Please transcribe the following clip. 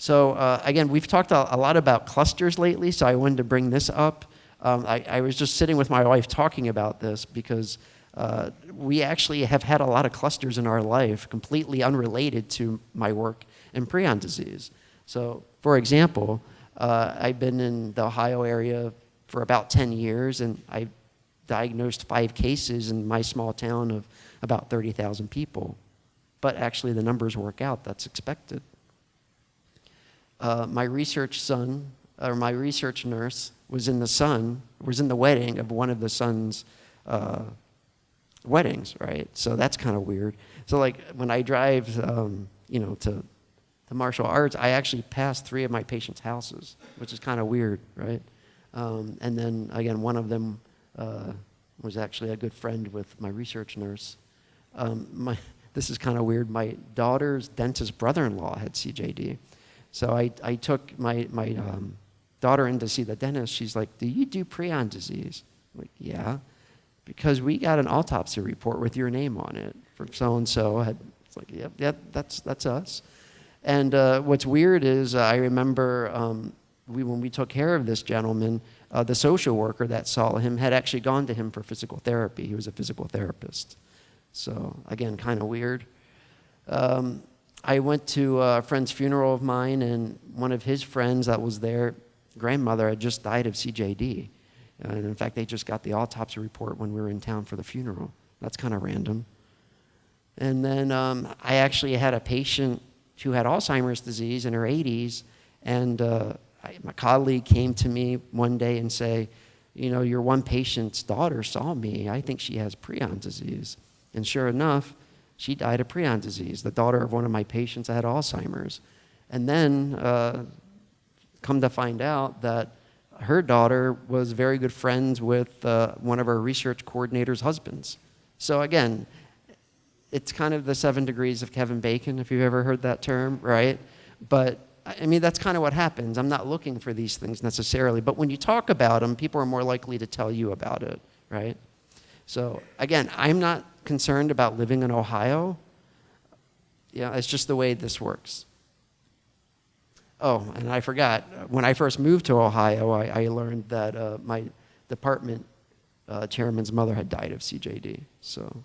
So again, we've talked a lot about clusters lately, so I wanted to bring this up. I was just sitting with my wife talking about this because we actually have had a lot of clusters in our life completely unrelated to my work in prion disease. So for example, I've been in the Ohio area for about 10 years, and I diagnosed 5 cases in my small town of about 30,000 people. But actually the numbers work out, that's expected. My research nurse was in the wedding of one of the son's weddings, right? So that's kind of weird. So like when I drive, to martial arts, I actually pass 3 of my patients' houses, which is kind of weird, right? And then again, one of them was actually a good friend with my research nurse. This is kind of weird. My daughter's dentist brother-in-law had CJD. So I took my daughter in to see the dentist. She's like, "Do you do prion disease?" I'm like, "Yeah." Because we got an autopsy report with your name on it from so-and-so. It's like, yep, that's us. And what's weird is I remember when we took care of this gentleman, the social worker that saw him had actually gone to him for physical therapy. He was a physical therapist. So again, kind of weird. I went to a friend's funeral of mine, and one of his friends that was there, grandmother had just died of CJD. And in fact, they just got the autopsy report when we were in town for the funeral. That's kind of random. And then I actually had a patient who had Alzheimer's disease in her 80s, and my colleague came to me one day and say, "Your one patient's daughter saw me. I think she has prion disease." And sure enough, she died of prion disease, the daughter of one of my patients that had Alzheimer's. And then come to find out that her daughter was very good friends with one of our research coordinator's husbands. So again, it's kind of the 7 degrees of Kevin Bacon, if you've ever heard that term, right? But I mean, that's kind of what happens. I'm not looking for these things necessarily, but when you talk about them, people are more likely to tell you about it, right? So again, I'm not concerned about living in Ohio. Yeah, it's just the way this works. Oh, and I forgot, when I first moved to Ohio, I learned that my department chairman's mother had died of CJD. So